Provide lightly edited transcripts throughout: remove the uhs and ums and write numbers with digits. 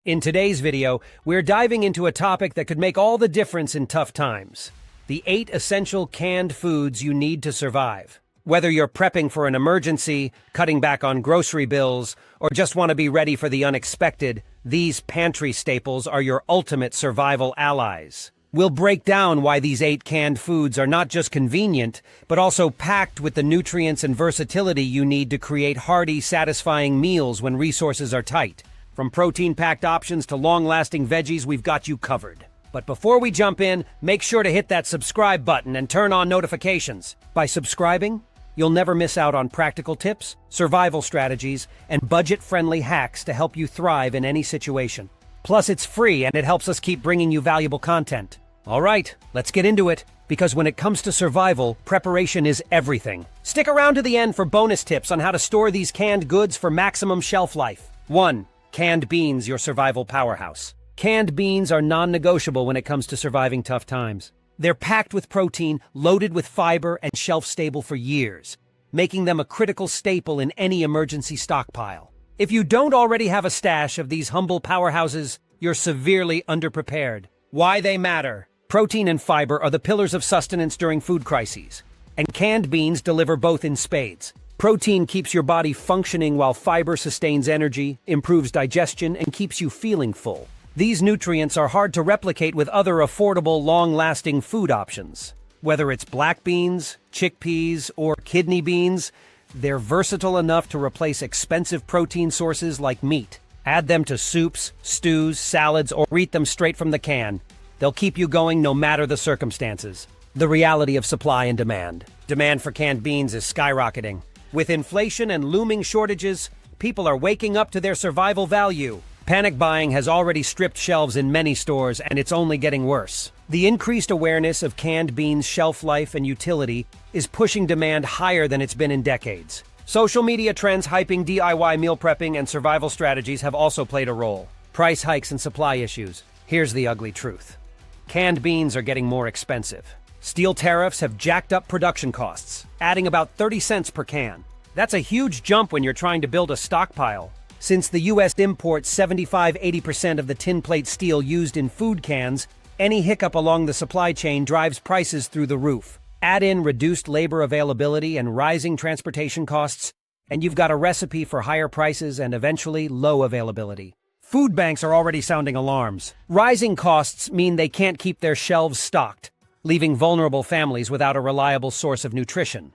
In today's video, we're diving into a topic that could make all the difference in tough times. The 8 essential canned foods you need to survive. Whether you're prepping for an emergency, cutting back on grocery bills, or just want to be ready for the unexpected, these pantry staples are your ultimate survival allies. We'll break down why these 8 canned foods are not just convenient, but also packed with the nutrients and versatility you need to create hearty, satisfying meals when resources are tight. From protein-packed options to long-lasting veggies, we've got you covered. But before we jump in, make sure to hit that subscribe button and turn on notifications. By subscribing, you'll never miss out on practical tips, survival strategies, and budget-friendly hacks to help you thrive in any situation. Plus, it's free and it helps us keep bringing you valuable content. All right, let's get into it, because when it comes to survival, preparation is everything. Stick around to the end for bonus tips on how to store these canned goods for maximum shelf life. 1. Canned beans, your survival powerhouse. Canned beans are non-negotiable when it comes to surviving tough times. They're packed with protein, loaded with fiber, and shelf-stable for years, making them a critical staple in any emergency stockpile. If you don't already have a stash of these humble powerhouses, you're severely underprepared. Why they matter. Protein and fiber are the pillars of sustenance during food crises, and canned beans deliver both in spades. Protein keeps your body functioning while fiber sustains energy, improves digestion, and keeps you feeling full. These nutrients are hard to replicate with other affordable, long-lasting food options. Whether it's black beans, chickpeas, or kidney beans, they're versatile enough to replace expensive protein sources like meat. Add them to soups, stews, salads, or eat them straight from the can. They'll keep you going no matter the circumstances. The reality of supply and demand. Demand for canned beans is skyrocketing. With inflation and looming shortages, people are waking up to their survival value. Panic buying has already stripped shelves in many stores, and it's only getting worse. The increased awareness of canned beans' shelf life and utility is pushing demand higher than it's been in decades. Social media trends hyping DIY meal prepping and survival strategies have also played a role. Price hikes and supply issues. Here's the ugly truth. Canned beans are getting more expensive. Steel tariffs have jacked up production costs, adding about 30 cents per can. That's a huge jump when you're trying to build a stockpile. Since the U.S. imports 75–80% of the tin plate steel used in food cans, any hiccup along the supply chain drives prices through the roof. Add in reduced labor availability and rising transportation costs, and you've got a recipe for higher prices and eventually low availability. Food banks are already sounding alarms. Rising costs mean they can't keep their shelves stocked, leaving vulnerable families without a reliable source of nutrition.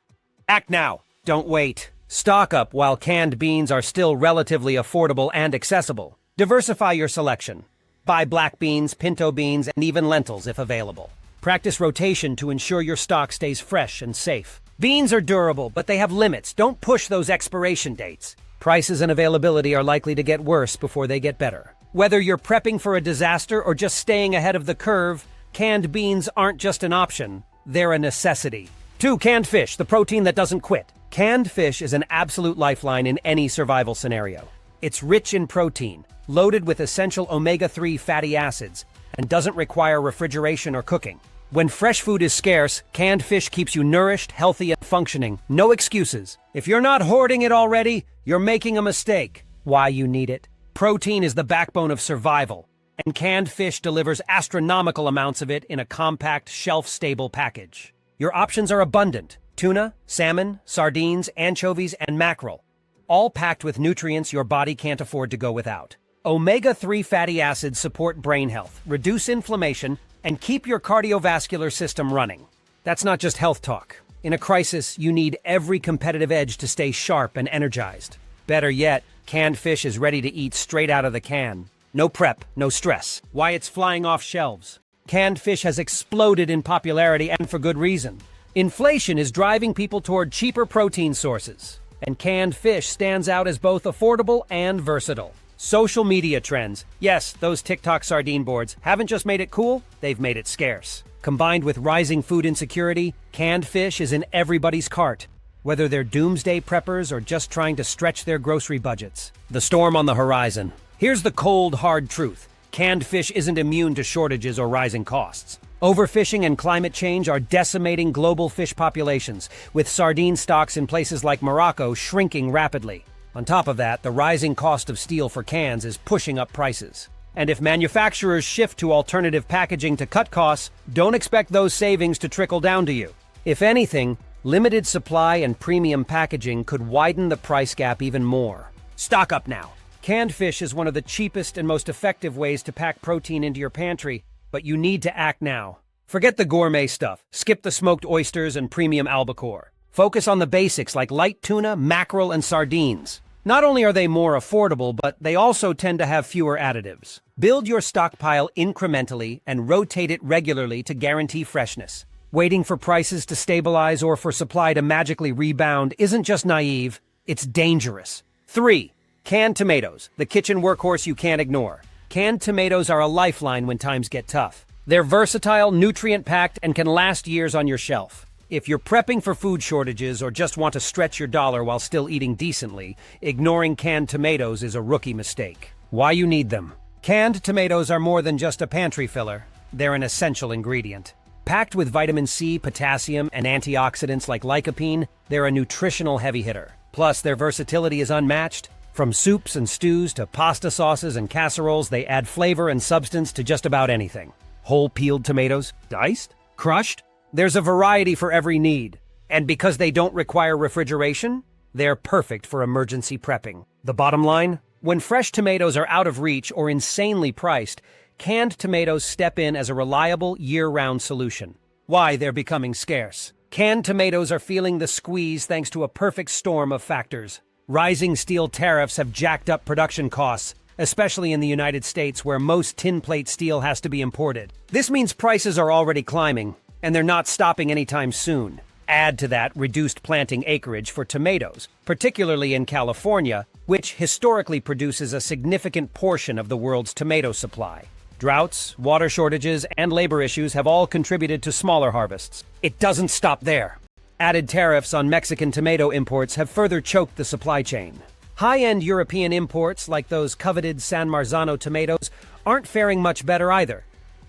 Act now, don't wait. Stock up while canned beans are still relatively affordable and accessible. Diversify your selection. Buy black beans, pinto beans, and even lentils if available. Practice rotation to ensure your stock stays fresh and safe. Beans are durable, but they have limits. Don't push those expiration dates. Prices and availability are likely to get worse before they get better. Whether you're prepping for a disaster or just staying ahead of the curve, canned beans aren't just an option, they're a necessity. 2. Canned fish, the protein that doesn't quit. Canned fish is an absolute lifeline in any survival scenario. It's rich in protein, loaded with essential omega-3 fatty acids, and doesn't require refrigeration or cooking. When fresh food is scarce, canned fish keeps you nourished, healthy, and functioning. No excuses. If you're not hoarding it already, you're making a mistake. Why you need it. Protein is the backbone of survival, and canned fish delivers astronomical amounts of it in a compact, shelf-stable package. Your options are abundant. Tuna, salmon, sardines, anchovies, and mackerel. All packed with nutrients your body can't afford to go without. Omega-3 fatty acids support brain health, reduce inflammation, and keep your cardiovascular system running. That's not just health talk. In a crisis, you need every competitive edge to stay sharp and energized. Better yet, canned fish is ready to eat straight out of the can. No prep, no stress. Why it's flying off shelves. Canned fish has exploded in popularity, and for good reason. Inflation is driving people toward cheaper protein sources, and canned fish stands out as both affordable and versatile. Social media trends. Yes, those TikTok sardine boards haven't just made it cool, they've made it scarce. Combined with rising food insecurity, canned fish is in everybody's cart, whether they're doomsday preppers or just trying to stretch their grocery budgets. The storm on the horizon. Here's the cold, hard truth. Canned fish isn't immune to shortages or rising costs. Overfishing and climate change are decimating global fish populations, with sardine stocks in places like Morocco shrinking rapidly. On top of that, the rising cost of steel for cans is pushing up prices. And if manufacturers shift to alternative packaging to cut costs, don't expect those savings to trickle down to you. If anything, limited supply and premium packaging could widen the price gap even more. Stock up now. Canned fish is one of the cheapest and most effective ways to pack protein into your pantry, but you need to act now. Forget the gourmet stuff. Skip the smoked oysters and premium albacore. Focus on the basics like light tuna, mackerel, and sardines. Not only are they more affordable, but they also tend to have fewer additives. Build your stockpile incrementally and rotate it regularly to guarantee freshness. Waiting for prices to stabilize or for supply to magically rebound isn't just naive, it's dangerous. 3. Canned tomatoes, the kitchen workhorse you can't ignore. Canned tomatoes are a lifeline when times get tough. They're versatile, nutrient-packed, and can last years on your shelf. If you're prepping for food shortages or just want to stretch your dollar while still eating decently, ignoring canned tomatoes is a rookie mistake. Why you need them? Canned tomatoes are more than just a pantry filler. They're an essential ingredient. Packed with vitamin C, potassium, and antioxidants like lycopene, they're a nutritional heavy hitter. Plus, their versatility is unmatched. From soups and stews to pasta sauces and casseroles, they add flavor and substance to just about anything. Whole peeled tomatoes, diced, crushed. There's a variety for every need. And because they don't require refrigeration, they're perfect for emergency prepping. The bottom line? When fresh tomatoes are out of reach or insanely priced, canned tomatoes step in as a reliable year-round solution. Why they're becoming scarce. Canned tomatoes are feeling the squeeze thanks to a perfect storm of factors. Rising steel tariffs have jacked up production costs, especially in the United States where most tin plate steel has to be imported. This means prices are already climbing, and they're not stopping anytime soon. Add to that reduced planting acreage for tomatoes, particularly in California, which historically produces a significant portion of the world's tomato supply. Droughts, water shortages, and labor issues have all contributed to smaller harvests. It doesn't stop there. Added tariffs on Mexican tomato imports have further choked the supply chain. High-end European imports, like those coveted San Marzano tomatoes, aren't faring much better either.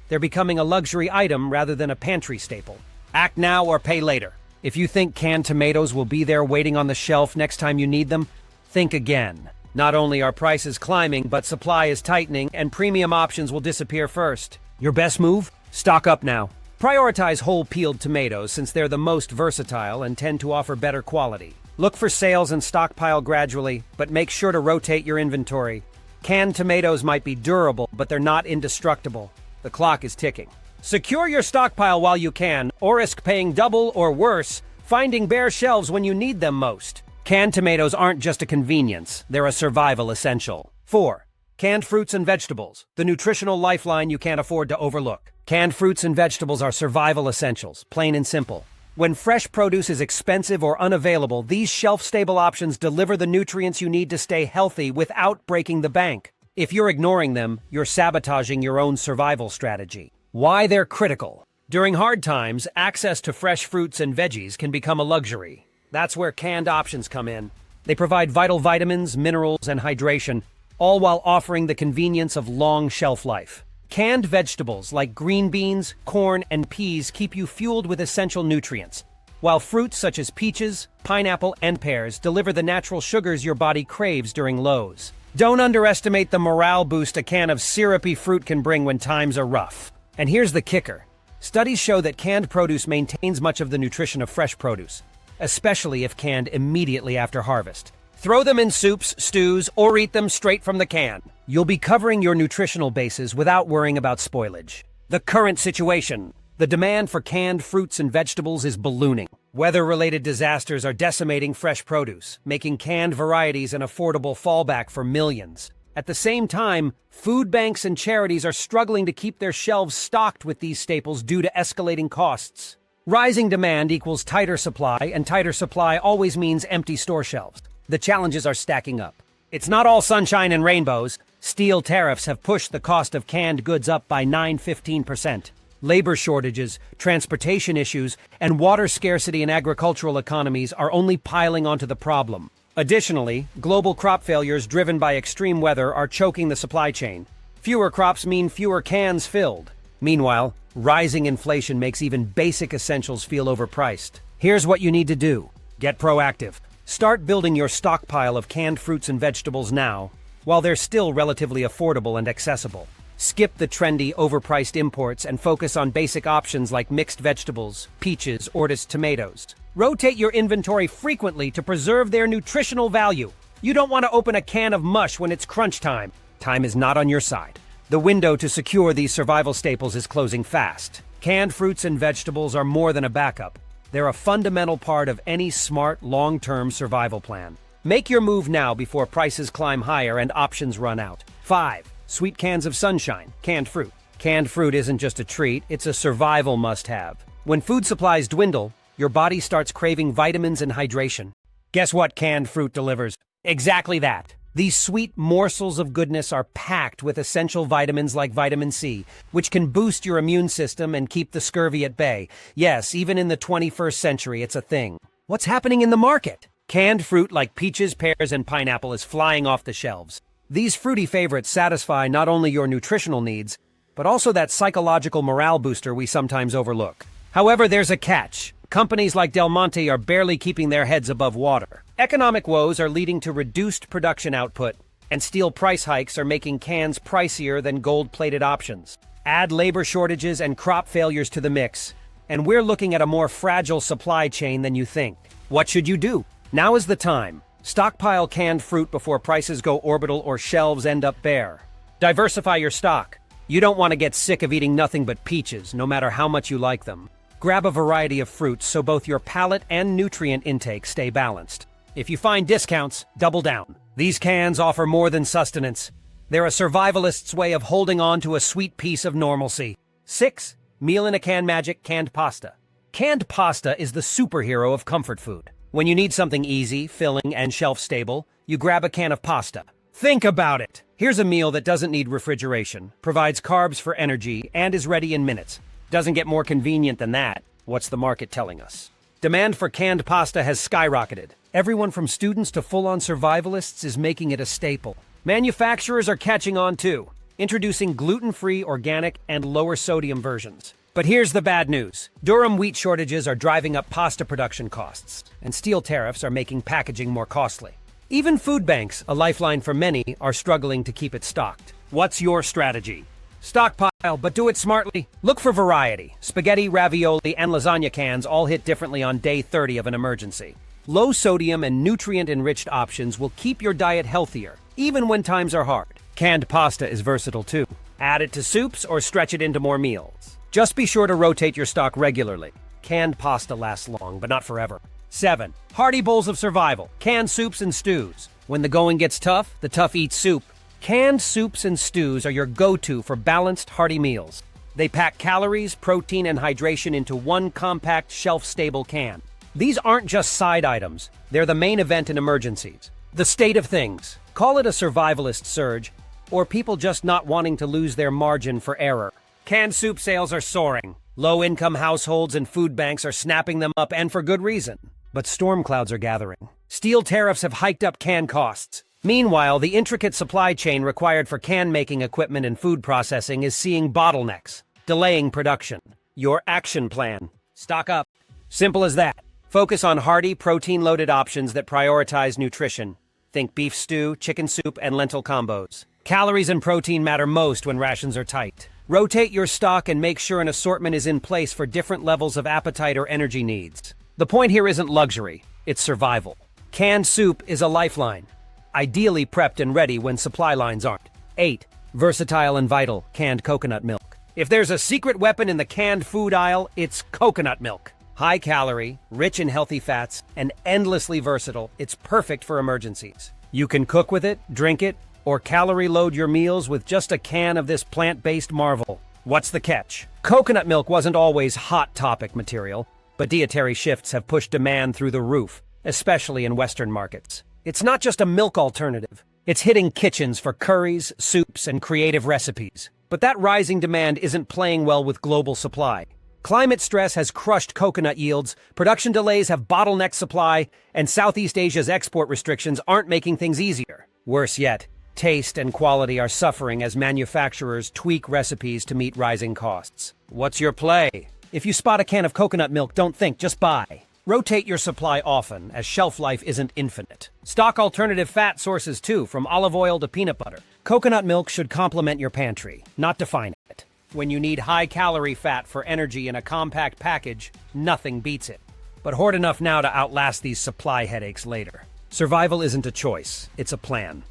They're becoming a luxury item rather than a pantry staple. Act now or pay later. If you think canned tomatoes will be there waiting on the shelf next time you need them, think again. Not only are prices climbing, but supply is tightening and premium options will disappear first. Your best move? Stock up now. Prioritize whole peeled tomatoes since they're the most versatile and tend to offer better quality. Look for sales and stockpile gradually, but make sure to rotate your inventory. Canned tomatoes might be durable, but they're not indestructible. The clock is ticking. Secure your stockpile while you can, or risk paying double or worse, finding bare shelves when you need them most. Canned tomatoes aren't just a convenience, they're a survival essential. 4. Canned fruits and vegetables, the nutritional lifeline you can't afford to overlook. Canned fruits and vegetables are survival essentials, plain and simple. When fresh produce is expensive or unavailable, these shelf-stable options deliver the nutrients you need to stay healthy without breaking the bank. If you're ignoring them, you're sabotaging your own survival strategy. Why they're critical. During hard times, access to fresh fruits and veggies can become a luxury. That's where canned options come in. They provide vital vitamins, minerals, and hydration, all while offering the convenience of long shelf life. Canned vegetables like green beans, corn, and peas keep you fueled with essential nutrients, while fruits such as peaches, pineapple, and pears deliver the natural sugars your body craves during lows. Don't underestimate the morale boost a can of syrupy fruit can bring when times are rough. And here's the kicker. Studies show that canned produce maintains much of the nutrition of fresh produce, especially if canned immediately after harvest. Throw them in soups, stews, or eat them straight from the can. You'll be covering your nutritional bases without worrying about spoilage. The current situation. The demand for canned fruits and vegetables is ballooning. Weather-related disasters are decimating fresh produce, making canned varieties an affordable fallback for millions. At the same time, food banks and charities are struggling to keep their shelves stocked with these staples due to escalating costs. Rising demand equals tighter supply, and tighter supply always means empty store shelves. The challenges are stacking up. It's not all sunshine and rainbows. Steel tariffs have pushed the cost of canned goods up by 15%. Labor shortages, transportation issues, and water scarcity in agricultural economies are only piling onto the problem. Additionally, global crop failures driven by extreme weather are choking the supply chain. Fewer crops mean fewer cans filled. Meanwhile, rising inflation makes even basic essentials feel overpriced. Here's what you need to do. Get proactive. Start building your stockpile of canned fruits and vegetables now. while they're still relatively affordable and accessible. Skip the trendy, overpriced imports and focus on basic options like mixed vegetables, peaches, or tomatoes. Rotate your inventory frequently to preserve their nutritional value. You don't want to open a can of mush when it's crunch time. Time is not on your side. The window to secure these survival staples is closing fast. Canned fruits and vegetables are more than a backup. They're a fundamental part of any smart, long-term survival plan. Make your move now before prices climb higher and options run out. 5. Sweet cans of sunshine, canned fruit. Canned fruit isn't just a treat, it's a survival must-have. When food supplies dwindle, your body starts craving vitamins and hydration. Guess what canned fruit delivers? Exactly that. These sweet morsels of goodness are packed with essential vitamins like vitamin C, which can boost your immune system and keep the scurvy at bay. Yes, even in the 21st century, it's a thing. What's happening in the market? Canned fruit like peaches, pears, and pineapple is flying off the shelves. These fruity favorites satisfy not only your nutritional needs, but also that psychological morale booster we sometimes overlook. However, there's a catch. Companies like Del Monte are barely keeping their heads above water. Economic woes are leading to reduced production output, and steel price hikes are making cans pricier than gold-plated options. Add labor shortages and crop failures to the mix, and we're looking at a more fragile supply chain than you think. What should you do? Now is the time. Stockpile canned fruit before prices go orbital or shelves end up bare. Diversify your stock. You don't want to get sick of eating nothing but peaches, no matter how much you like them. Grab a variety of fruits so both your palate and nutrient intake stay balanced. If you find discounts, double down. These cans offer more than sustenance. They're a survivalist's way of holding on to a sweet piece of normalcy. 6. Meal in a Can Magic canned pasta. Canned pasta is the superhero of comfort food. When you need something easy, filling, and shelf-stable, you grab a can of pasta. Think about it! Here's a meal that doesn't need refrigeration, provides carbs for energy, and is ready in minutes. Doesn't get more convenient than that. What's the market telling us? Demand for canned pasta has skyrocketed. Everyone from students to full-on survivalists is making it a staple. Manufacturers are catching on too, introducing gluten-free, organic, and lower-sodium versions. But here's the bad news. Durum wheat shortages are driving up pasta production costs, and steel tariffs are making packaging more costly. Even food banks, a lifeline for many, are struggling to keep it stocked. What's your strategy? Stockpile, but do it smartly. Look for variety. Spaghetti, ravioli, and lasagna cans all hit differently on day 30 of an emergency. Low sodium and nutrient-enriched options will keep your diet healthier, even when times are hard. Canned pasta is versatile too. Add it to soups or stretch it into more meals. Just be sure to rotate your stock regularly. Canned pasta lasts long, but not forever. 7. Hearty bowls of survival. Canned soups and stews. When the going gets tough, the tough eat soup. Canned soups and stews are your go-to for balanced, hearty meals. They pack calories, protein, and hydration into one compact, shelf-stable can. These aren't just side items. They're the main event in emergencies. The state of things. Call it a survivalist surge, or people just not wanting to lose their margin for error. Canned soup sales are soaring. Low-income households and food banks are snapping them up, and for good reason. But storm clouds are gathering. Steel tariffs have hiked up can costs. Meanwhile, the intricate supply chain required for can-making equipment and food processing is seeing bottlenecks, delaying production. Your action plan. Stock up. Simple as that. Focus on hearty, protein-loaded options that prioritize nutrition. Think beef stew, chicken soup, and lentil combos. Calories and protein matter most when rations are tight. Rotate your stock and make sure an assortment is in place for different levels of appetite or energy needs. The point here isn't luxury, it's survival. Canned soup is a lifeline, ideally prepped and ready when supply lines aren't. 8. Versatile and vital, canned coconut milk. If there's a secret weapon in the canned food aisle, it's coconut milk. High calorie, rich in healthy fats, and endlessly versatile, it's perfect for emergencies. You can cook with it, drink it, or calorie load your meals with just a can of this plant-based marvel. What's the catch? Coconut milk wasn't always hot topic material, but dietary shifts have pushed demand through the roof, especially in Western markets. It's not just a milk alternative. It's hitting kitchens for curries, soups, and creative recipes. But that rising demand isn't playing well with global supply. Climate stress has crushed coconut yields, production delays have bottlenecked supply, and Southeast Asia's export restrictions aren't making things easier. Worse yet, taste and quality are suffering as manufacturers tweak recipes to meet rising costs. What's your play? If you spot a can of coconut milk, don't think, just buy. Rotate your supply often, as shelf life isn't infinite. Stock alternative fat sources too, from olive oil to peanut butter. Coconut milk should complement your pantry, not define it. When you need high-calorie fat for energy in a compact package, nothing beats it. But hoard enough now to outlast these supply headaches later. Survival isn't a choice, it's a plan.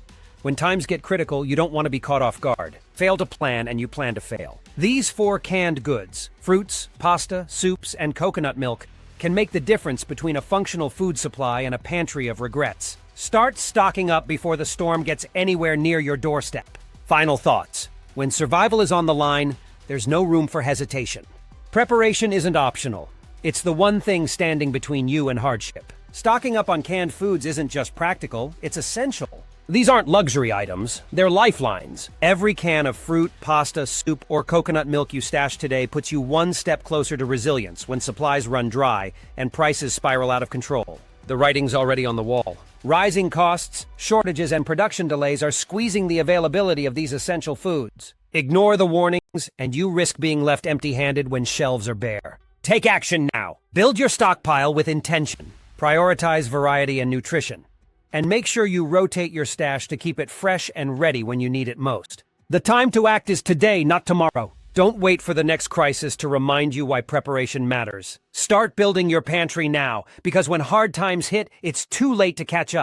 When times get critical, you don't want to be caught off guard. Fail to plan and you plan to fail. These 4 canned goods, fruits, pasta, soups, and coconut milk, can make the difference between a functional food supply and a pantry of regrets. Start stocking up before the storm gets anywhere near your doorstep. Final thoughts. When survival is on the line, there's no room for hesitation. Preparation isn't optional. It's the one thing standing between you and hardship. Stocking up on canned foods isn't just practical, it's essential. These aren't luxury items, they're lifelines. Every can of fruit, pasta, soup, or coconut milk you stash today puts you one step closer to resilience when supplies run dry and prices spiral out of control. The writing's already on the wall. Rising costs, shortages, and production delays are squeezing the availability of these essential foods. Ignore the warnings, and you risk being left empty-handed when shelves are bare. Take action now. Build your stockpile with intention. Prioritize variety and nutrition. And make sure you rotate your stash to keep it fresh and ready when you need it most. The time to act is today, not tomorrow. Don't wait for the next crisis to remind you why preparation matters. Start building your pantry now, because when hard times hit, it's too late to catch up.